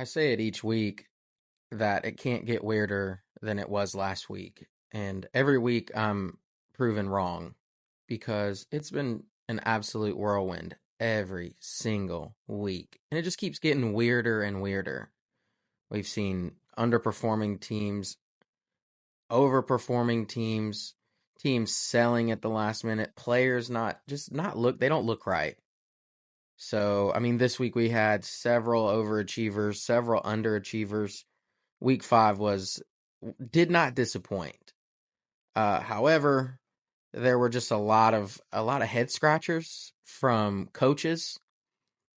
say it each week that it can't get weirder than it was last week. And every week I'm proven wrong because it's been an absolute whirlwind every single week. And it just keeps getting weirder and weirder. We've seen underperforming teams, overperforming teams, teams selling at the last minute, players not look, they don't look right. So, I mean, this week we had several overachievers, several underachievers. Week 5 did not disappoint. However, there were just a lot of head scratchers from coaches.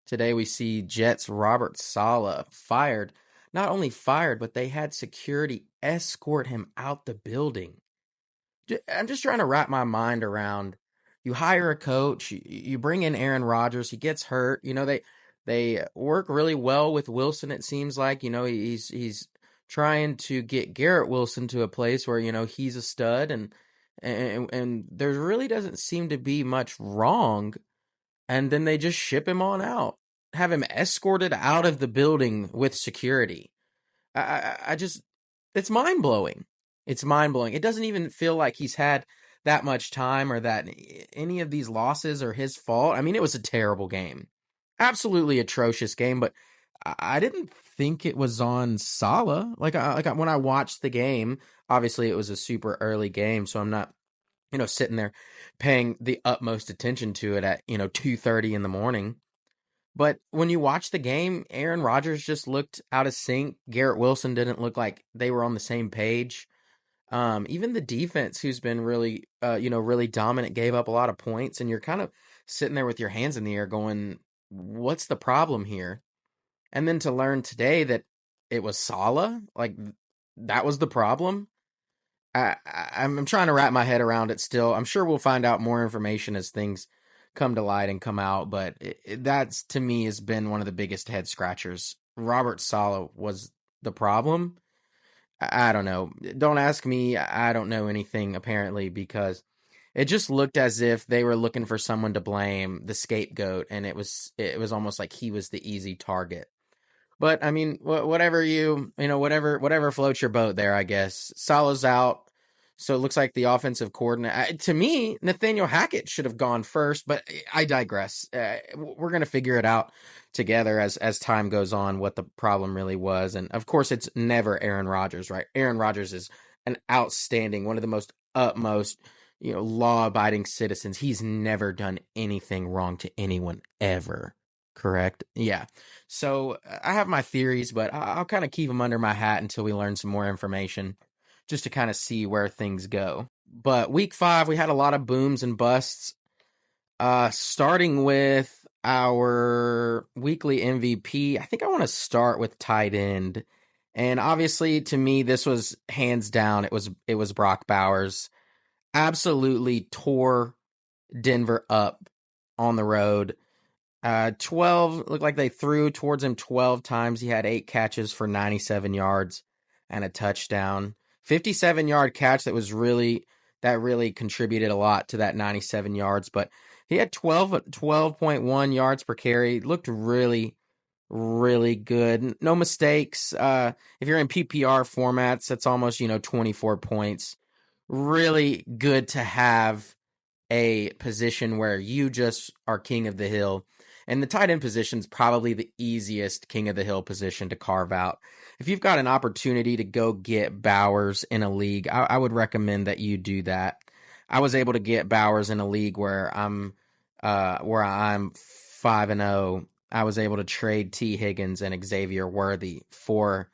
Today we see Jets Robert Saleh fired. Not only fired, but they had security escort him out the building. I'm just trying to wrap my mind around. You hire a coach, you bring in Aaron Rodgers, he gets hurt. They work really well with Wilson. It seems like he's trying to get Garrett Wilson to a place where he's a stud, and there really doesn't seem to be much wrong. And then they just ship him on out, have him escorted out of the building with security. I just, it's mind blowing. It's mind blowing. It doesn't even feel like he's had that much time or that any of these losses are his fault. I mean, it was a terrible game, absolutely atrocious game. But I didn't think it was on Salah. When I watched the game, obviously it was a super early game, so I'm not sitting there paying the utmost attention to it at 2:30 in the morning. But when you watch the game, Aaron Rodgers just looked out of sync. Garrett Wilson didn't look like they were on the same page. Even the defense, who's been really dominant, gave up a lot of points. And you're kind of sitting there with your hands in the air going, what's the problem here? And then to learn today that it was Salah, like that was the problem. I'm trying to wrap my head around it still. I'm sure we'll find out more information as things come to light and come out, but that's, to me, has been one of the biggest head scratchers. Robert Saleh was the problem. I don't know. Don't ask me. I don't know anything, apparently, because it just looked as if they were looking for someone to blame, the scapegoat, and it was almost like he was the easy target. But I mean, whatever floats your boat there, I guess. Salah's out. So it looks like the offensive coordinator, to me, Nathaniel Hackett should have gone first, but I digress. We're going to figure it out together as time goes on, what the problem really was. And of course, it's never Aaron Rodgers, right? Aaron Rodgers is an outstanding, one of the most utmost, law-abiding citizens. He's never done anything wrong to anyone ever. Correct? Yeah. So I have my theories, but I'll kind of keep them under my hat until we learn some more information, just to kind of see where things go. But week 5, we had a lot of booms and busts. Starting with our weekly MVP, I think I want to start with tight end. And obviously, to me, this was hands down. It was Brock Bowers. Absolutely tore Denver up on the road. 12, looked like they threw towards him 12 times. He had 8 catches for 97 yards and a touchdown. 57-yard catch that really contributed a lot to that 97 yards, but he had 12.1 yards per carry. Looked really, really good. No mistakes. If you're in PPR formats, that's almost, 24 points. Really good to have a position where you just are king of the hill. And the tight end position is probably the easiest king of the hill position to carve out. If you've got an opportunity to go get Bowers in a league, I would recommend that you do that. I was able to get Bowers in a league where I'm 5-0. I was able to trade T. Higgins and Xavier Worthy for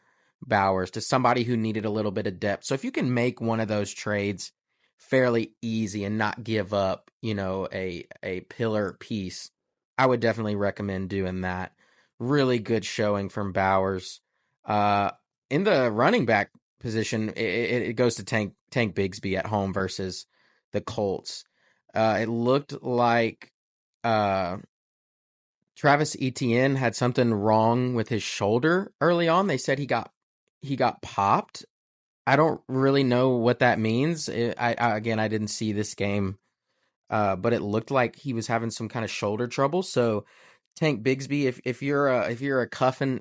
Bowers to somebody who needed a little bit of depth. So if you can make one of those trades fairly easy and not give up, a pillar piece, I would definitely recommend doing that. Really good showing from Bowers. In the running back position, it goes to Tank Bigsby at home versus the Colts. It looked like Travis Etienne had something wrong with his shoulder early on. They said he got popped. I don't really know what that means. I didn't see this game, but it looked like he was having some kind of shoulder trouble. So Tank Bigsby, if you're a cuffin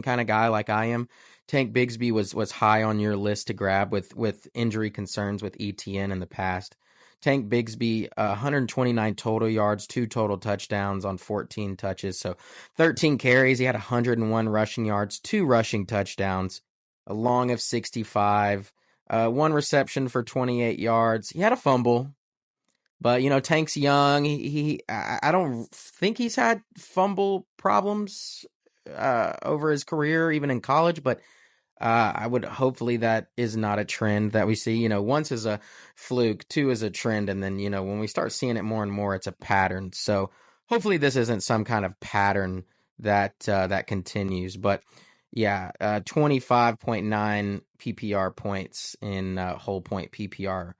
kind of guy like I am, Tank Bigsby was high on your list to grab with injury concerns with ETN in the past. Tank Bigsby, 129 total yards, 2 total touchdowns on 14 touches, so 13 carries. He had 101 rushing yards, 2 rushing touchdowns, a long of 65, one reception for 28 yards. He had a fumble. But Tank's young. I don't think he's had fumble problems over his career, even in college. But I would hopefully that is not a trend that we see. Once is a fluke, two is a trend, and then when we start seeing it more and more, it's a pattern. So hopefully this isn't some kind of pattern that continues. But yeah, 25.9 PPR points in whole point PPR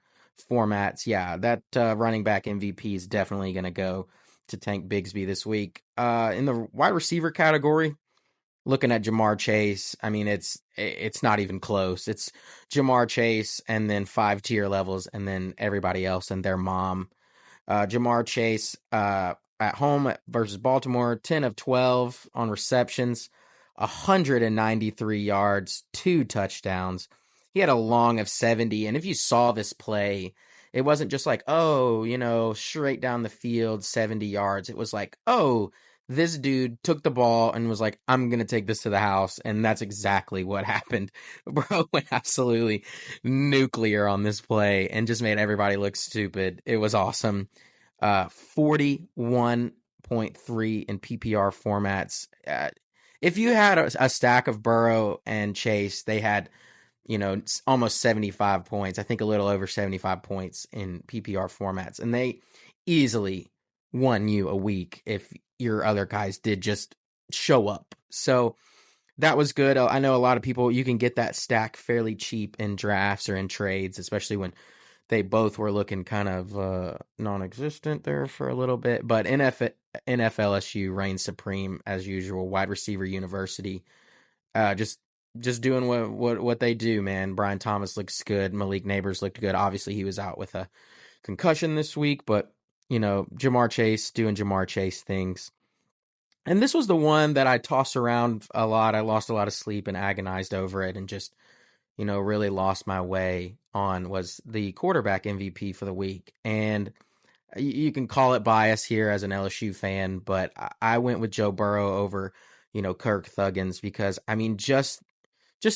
formats. Yeah, that running back MVP is definitely going to go to Tank Bigsby this week. In the wide receiver category, looking at Jamar Chase, I mean it's not even close. It's Jamar Chase and then 5 tier levels and then everybody else and their mom. Jamar Chase at home versus Baltimore, 10 of 12 on receptions, 193 yards, 2 touchdowns. He had a long of 70. And if you saw this play, it wasn't just like, oh, straight down the field, 70 yards. It was like, oh, this dude took the ball and was like, I'm going to take this to the house. And that's exactly what happened. Bro went absolutely nuclear on this play and just made everybody look stupid. It was awesome. 41.3 in PPR formats. If you had a stack of Burrow and Chase, they had, almost 75 points. I think a little over 75 points in PPR formats. And they easily won you a week if your other guys did just show up. So that was good. I know a lot of people, you can get that stack fairly cheap in drafts or in trades, especially when they both were looking kind of non-existent there for a little bit. But NFLSU reigns supreme as usual. Wide receiver university, just doing what they do, man. Brian Thomas looks good. Malik Neighbors looked good. Obviously, he was out with a concussion this week, but Jamar Chase doing Jamar Chase things. And this was the one that I tossed around a lot. I lost a lot of sleep and agonized over it and just really lost my way on, was the quarterback MVP for the week. And you can call it bias here as an LSU fan, but I went with Joe Burrow over, Kirk Thuggins because, I mean, just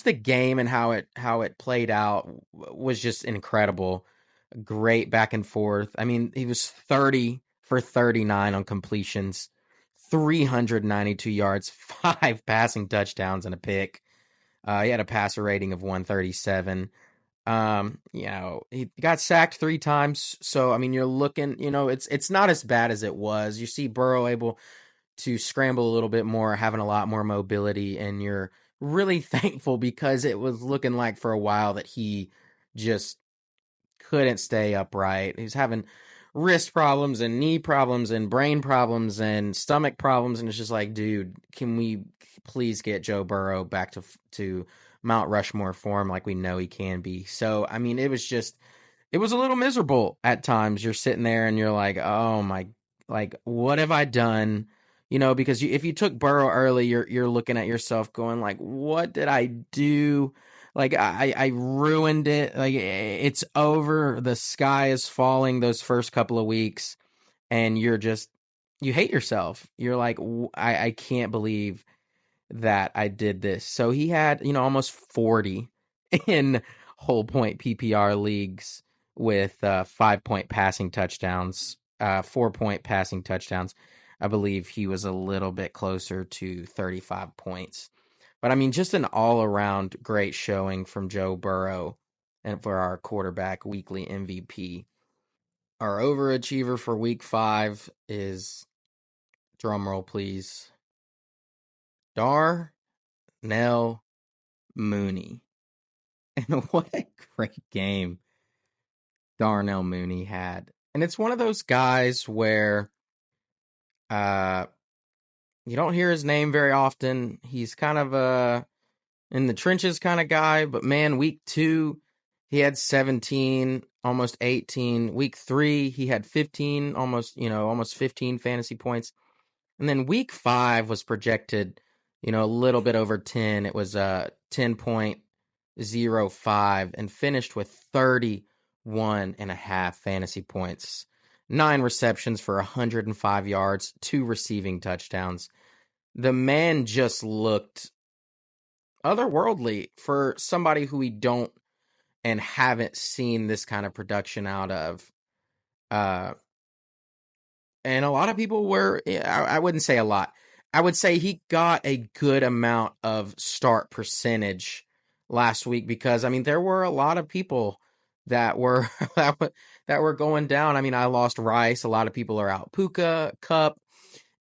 the game and how it played out was just incredible. Great back and forth. I mean, he was 30 for 39 on completions, 392 yards, 5 passing touchdowns and a pick. He had a passer rating of 137. He got sacked 3 times. So, I mean, you're looking, it's not as bad as it was. You see Burrow able to scramble a little bit more, having a lot more mobility, and you're really thankful because it was looking like for a while that he just couldn't stay upright. He's having wrist problems and knee problems and brain problems and stomach problems, and it's just like, dude, can we please get Joe Burrow back to Mount Rushmore form like we know he can be? So, I mean, it was a little miserable at times. You're sitting there and you're like, oh my, like, what have I done? Because if you took Burrow early, you're looking at yourself going like, what did I do? Like I ruined it. Like it's over. The sky is falling those first couple of weeks, and you hate yourself. You're like, I can't believe that I did this. So he had, almost 40 in whole point PPR leagues with 5-point passing touchdowns, 4-point passing touchdowns. I believe he was a little bit closer to 35 points. But I mean, just an all around great showing from Joe Burrow and for our quarterback weekly MVP. Our overachiever for week 5 is, drumroll please, Darnell Mooney. And what a great game Darnell Mooney had. And it's one of those guys where you don't hear his name very often. He's kind of a in the trenches kind of guy, but man, week 2, he had 17, almost 18. Week 3, he had 15, almost 15 fantasy points. And then week 5 was projected, a little bit over 10. It was 10.05 and finished with 31 and a half fantasy points, 9 receptions for 105 yards, 2 receiving touchdowns. The man just looked otherworldly for somebody who we don't and haven't seen this kind of production out of. And a lot of people were, I wouldn't say a lot. I would say he got a good amount of start percentage last week because, there were a lot of people that were that were going down. I lost Rice. A lot of people are out. Puka, Cup.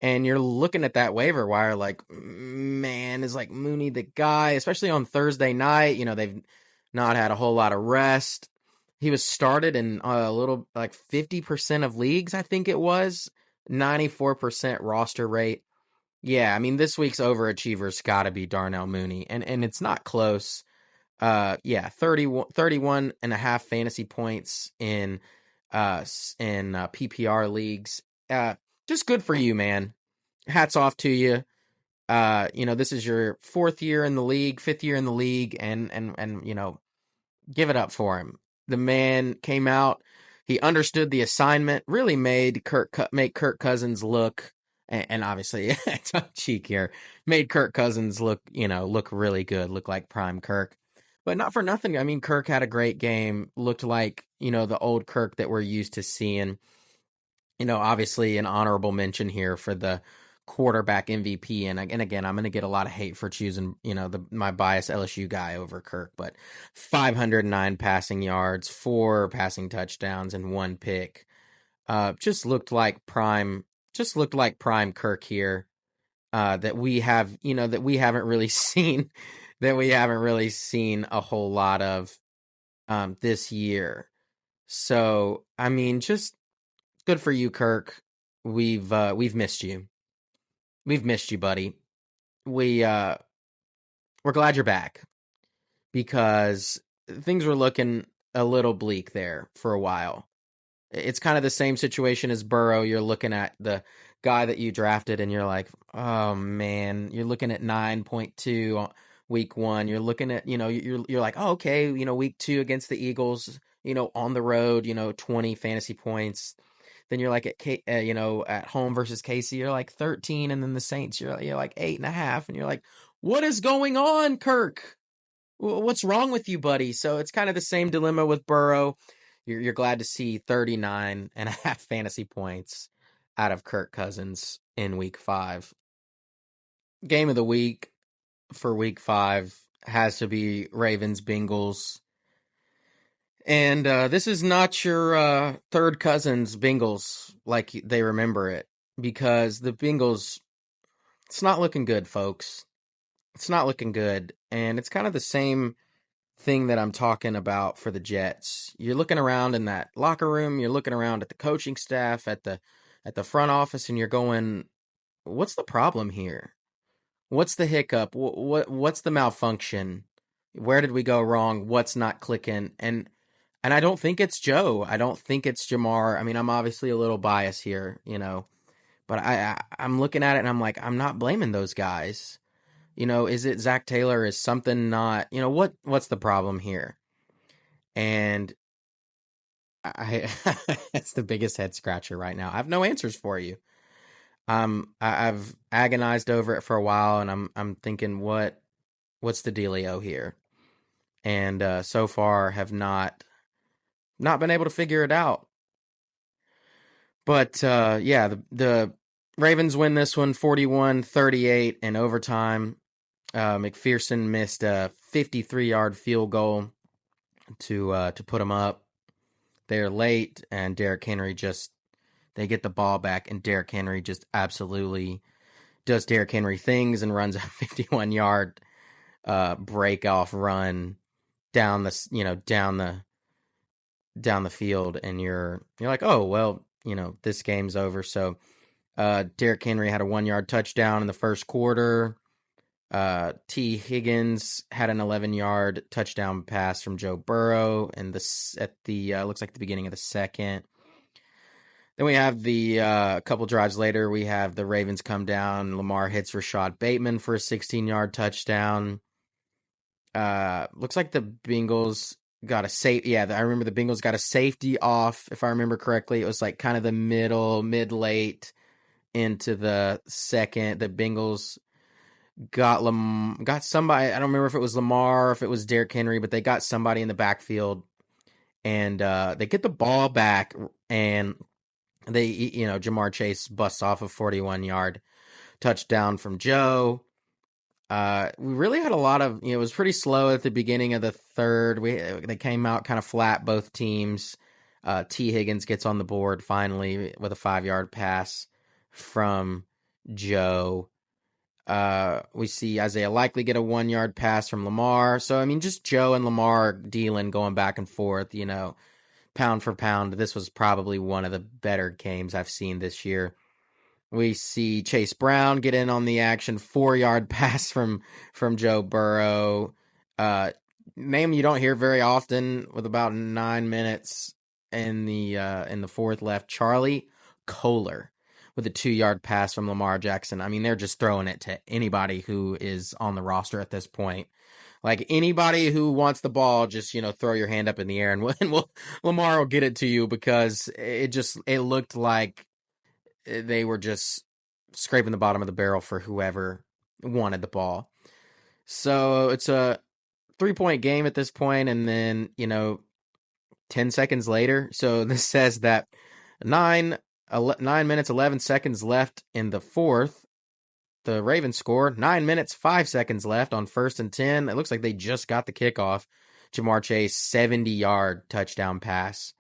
And you're looking at that waiver wire like, man, is like Mooney the guy, especially on Thursday night. They've not had a whole lot of rest. He was started in a little like 50% of leagues, I think it was. 94% roster rate. Yeah, this week's overachiever's got to be Darnell Mooney. And it's not close. 31 and a half fantasy points in PPR leagues. Just good for you, man. Hats off to you. This is your 4th year in the league, 5th year in the league, and give it up for him. The man came out, he understood the assignment, really made Kirk Cousins look, and obviously tongue cheek here, made Kirk Cousins look really good, look like prime Kirk. But not for nothing. Kirk had a great game, looked like, the old Kirk that we're used to seeing. Obviously an honorable mention here for the quarterback MVP. And again, I'm going to get a lot of hate for choosing, my biased LSU guy over Kirk, but 509 passing yards, 4 passing touchdowns, and 1 pick. Just looked like prime Kirk here. That we haven't really seen, a whole lot of this year. So, just good for you, Kirk. We've missed you. We've missed you, buddy. We're glad you're back because things were looking a little bleak there for a while. It's kind of the same situation as Burrow. You're looking at the guy that you drafted and you're like, oh man, you're looking at 9.2 week 1. You're looking at, you're like, oh, okay, week 2 against the Eagles, on the road, 20 fantasy points. Then you're like at home versus Casey, you're like 13, and then the Saints, you're like 8.5, and you're like, what is going on, Kirk? What's wrong with you, buddy? So it's kind of the same dilemma with Burrow. You're glad to see 39 and a half fantasy points out of Kirk Cousins in week 5. Game of the week for week 5 has to be Ravens Bengals. And this is not your third cousin's Bengals like they remember it, because the Bengals, it's not looking good, folks. It's not looking good. And it's kind of the same thing that I'm talking about for the Jets. You're looking around in that locker room, you're looking around at the coaching staff, at the front office, and you're going, what's the problem here? What's the hiccup? What's the malfunction? Where did we go wrong? What's not clicking? And I don't think it's Joe. I don't think it's Jamar. I'm obviously a little biased here, but I'm looking at it and I'm like, I'm not blaming those guys. Is it Zach Taylor? Is something not, what's the problem here? And it's the biggest head scratcher right now. I have no answers for you. I've agonized over it for a while, and I'm thinking, what's the dealio here? And so far have not been able to figure it out. But the Ravens win this one 41-38 in overtime. McPherson missed a 53-yard field goal to put them up. They're late, and Derrick Henry they get the ball back, and Derrick Henry just absolutely does Derrick Henry things and runs a 51-yard break off run down the field, and you're like, oh well, this game's over. So Derrick Henry had a 1-yard touchdown in the first quarter. T. Higgins had an 11-yard touchdown pass from Joe Burrow, and looks like the beginning of the second. Then we have the couple drives later, we have the Ravens come down. Lamar hits Rashad Bateman for a 16-yard touchdown. Looks like the Bengals got a safe. Yeah, I remember the Bengals got a safety off, if I remember correctly. It was like kind of the mid-late into the second. The Bengals got somebody. I don't remember if it was Lamar or if it was Derrick Henry, but they got somebody in the backfield, and they get the ball back, and Jamar Chase busts off a 41-yard touchdown from Joe. We really had a lot of, it was pretty slow at the beginning of the third. They came out kind of flat, both teams. T. Higgins gets on the board finally with a 5-yard pass from Joe. We see Isaiah Likely get a 1-yard pass from Lamar. So, I mean, just Joe and Lamar dealing, going back and forth, pound for pound. This was probably one of the better games I've seen this year. We see Chase Brown get in on the action, 4-yard pass from Joe Burrow. Name you don't hear very often, with about 9 minutes in the fourth left. Charlie Kohler with a 2-yard pass from Lamar Jackson. I mean, they're just throwing it to anybody who is on the roster at this point. Like, anybody who wants the ball, just throw your hand up in the air, and Lamar will get it to you, because it looked like they were just scraping the bottom of the barrel for whoever wanted the ball. So it's a 3-point game at this point, and then 10 seconds later. So this says that 9 minutes 11 seconds left in the fourth. The Ravens score. 9 minutes 5 seconds left on 1st and 10. It looks like they just got the kickoff. Jamar Chase 70-yard touchdown pass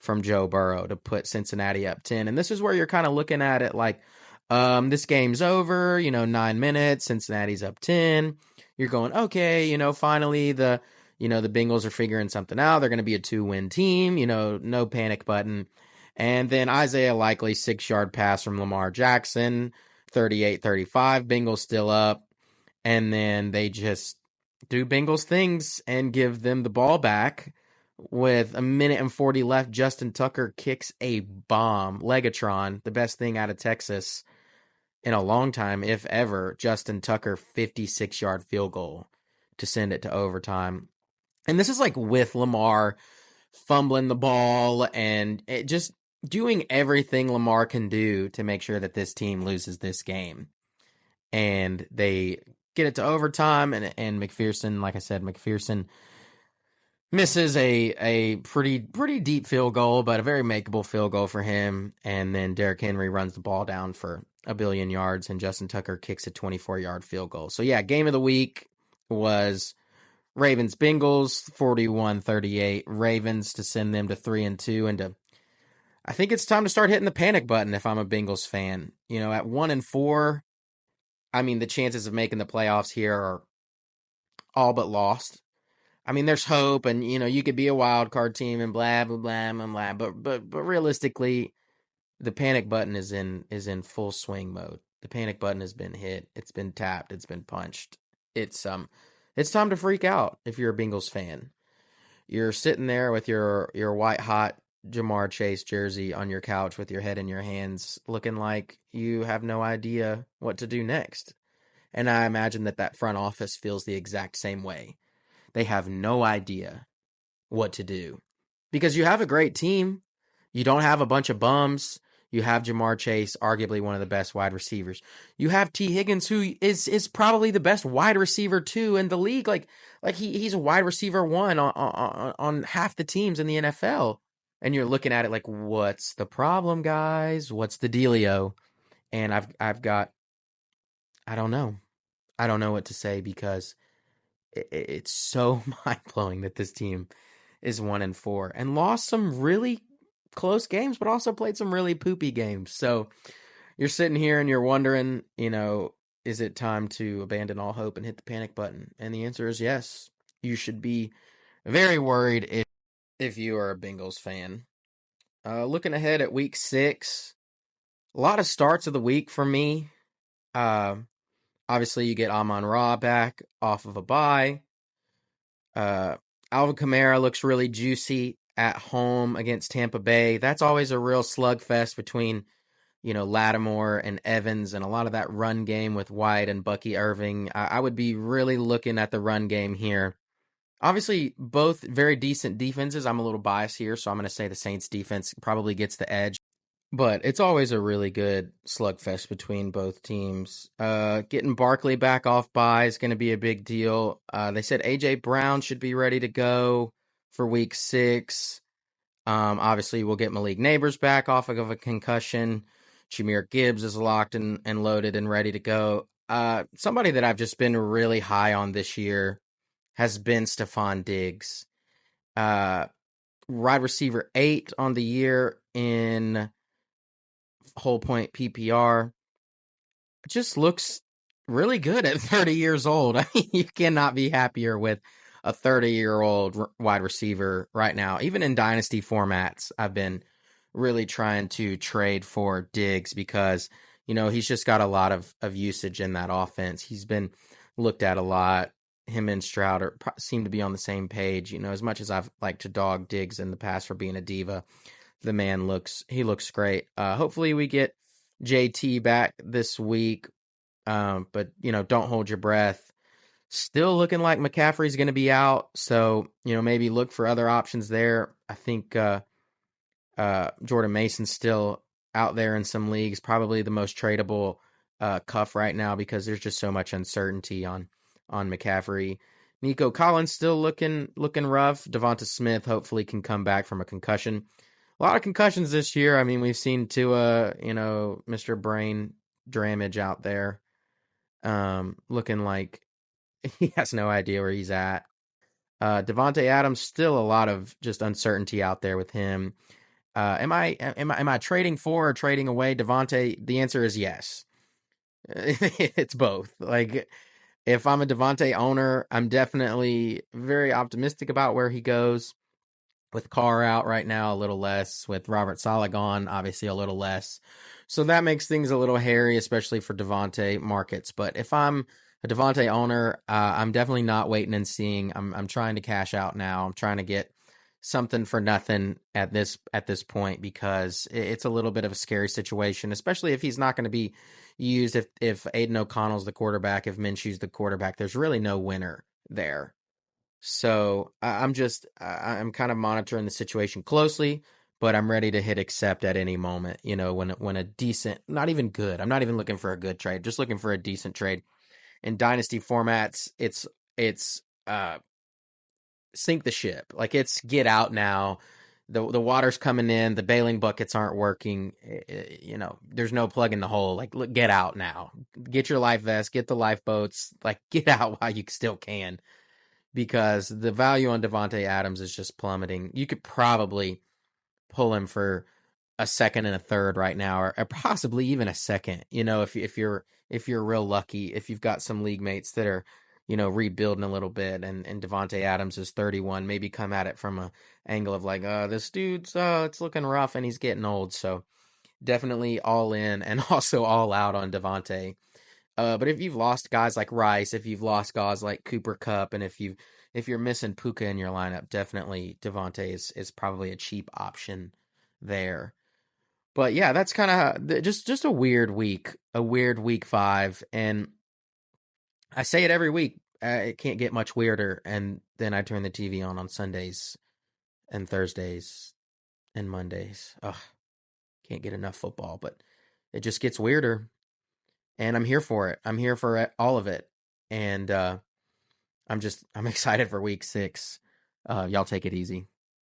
from Joe Burrow to put Cincinnati up 10. And this is where you're kind of looking at it like, this game's over, 9 minutes, Cincinnati's up 10. You're going, okay, finally the Bengals are figuring something out. They're going to be a 2-win team, no panic button. And then Isaiah Likely, 6-yard pass from Lamar Jackson, 38-35, Bengals still up. And then they just do Bengals things and give them the ball back. With a minute and 40 left, Justin Tucker kicks a bomb. Legatron, the best thing out of Texas in a long time, if ever. Justin Tucker, 56-yard field goal to send it to overtime. And this is like with Lamar fumbling the ball and just doing everything Lamar can do to make sure that this team loses this game. And they get it to overtime, and McPherson, like I said, misses a pretty deep field goal, but a very makeable field goal for him. And then Derrick Henry runs the ball down for a billion yards, and Justin Tucker kicks a 24-yard field goal. So yeah, game of the week was Ravens-Bengals, 41-38. Ravens to send them to 3-2, and I think it's time to start hitting the panic button if I'm a Bengals fan. At 1-4, I mean, the chances of making the playoffs here are all but lost. I mean, there's hope, and you could be a wild card team and blah blah blah blah blah. But realistically, the panic button is in full swing mode. The panic button has been hit. It's been tapped. It's been punched. It's time to freak out if you're a Bengals fan. You're sitting there with your white hot Jamar Chase jersey on your couch with your head in your hands, looking like you have no idea what to do next. And I imagine that front office feels the exact same way. They have no idea what to do, because you have a great team. You don't have a bunch of bums. You have Jamar Chase, arguably one of the best wide receivers. You have T. Higgins, who is probably the best wide receiver too in the league. Like he's a wide receiver 1 on half the teams in the NFL. And you're looking at it like, what's the problem, guys? What's the dealio? And I've got, I don't know what to say, because it's so mind-blowing that this team is 1-4 and lost some really close games, but also played some really poopy games. So you're sitting here and you're wondering, is it time to abandon all hope and hit the panic button? And the answer is yes. You should be very worried if you are a Bengals fan. Looking ahead at week 6, a lot of starts of the week for me. Obviously, you get Amon-Ra back off of a bye. Alvin Kamara looks really juicy at home against Tampa Bay. That's always a real slugfest between, Lattimore and Evans and a lot of that run game with White and Bucky Irving. I would be really looking at the run game here. Obviously, both very decent defenses. I'm a little biased here, so I'm going to say the Saints defense probably gets the edge. But it's always a really good slugfest between both teams. Getting Barkley back off bye is going to be a big deal. They said A.J. Brown should be ready to go for week 6. Obviously, we'll get Malik Neighbors back off of a concussion. Jameer Gibbs is locked and loaded and ready to go. Somebody that I've just been really high on this year has been Stephon Diggs. Wide receiver 8 on the year in whole point PPR. Just looks really good at 30 years old. I mean, you cannot be happier with a 30-year-old wide receiver right now. Even in dynasty formats, I've been really trying to trade for Diggs because, he's just got a lot of usage in that offense. He's been looked at a lot. Him and Stroud seem to be on the same page. As much as I've liked to dog Diggs in the past for being a diva, the man looks great. Hopefully we get JT back this week. But don't hold your breath. Still looking like McCaffrey's going to be out, so maybe look for other options there. I think Jordan Mason's still out there in some leagues, probably the most tradable cuff right now because there's just so much uncertainty on McCaffrey. Nico Collins still looking rough. Devonta Smith hopefully can come back from a concussion. A lot of concussions this year. I mean, we've seen Tua, Mr. Brain Damage out there, looking like he has no idea where he's at. Devontae Adams, still a lot of just uncertainty out there with him. Am I trading for or trading away Devontae? The answer is yes. It's both. Like, if I'm a Devontae owner, I'm definitely very optimistic about where he goes. With Carr out right now, a little less. With Robert Saleh gone, obviously a little less. So that makes things a little hairy, especially for Devontae markets. But if I'm a Devontae owner, I'm definitely not waiting and seeing. I'm trying to cash out now. I'm trying to get something for nothing at this point because it's a little bit of a scary situation, especially if he's not going to be used. If Aiden O'Connell's the quarterback, if Minshew's the quarterback, there's really no winner there. So I'm kind of monitoring the situation closely, but I'm ready to hit accept at any moment. When a decent, not even good, I'm not even looking for a good trade, just looking for a decent trade. In dynasty formats, it's sink the ship. Like, it's get out now. The water's coming in. The bailing buckets aren't working. There's no plug in the hole. Like, look, get out now. Get your life vest. Get the lifeboats. Like, get out while you still can. Because the value on Devontae Adams is just plummeting. You could probably pull him for a second and a third right now, or possibly even a second. If you're real lucky, if you've got some league mates that are, rebuilding a little bit, and Devontae Adams is 31, maybe come at it from a angle of like, this dude's it's looking rough and he's getting old. So definitely all in and also all out on Devontae. But if you've lost guys like Rice, if you've lost guys like Cooper Kupp, and if you're missing Puka in your lineup, definitely Devontae is probably a cheap option there. But yeah, that's kind of just a weird week 5, and I say it every week. It can't get much weirder, and then I turn the TV on Sundays and Thursdays and Mondays. Ugh, can't get enough football, but it just gets weirder. And I'm here for it. I'm here for all of it. And I'm excited for week 6. Y'all take it easy.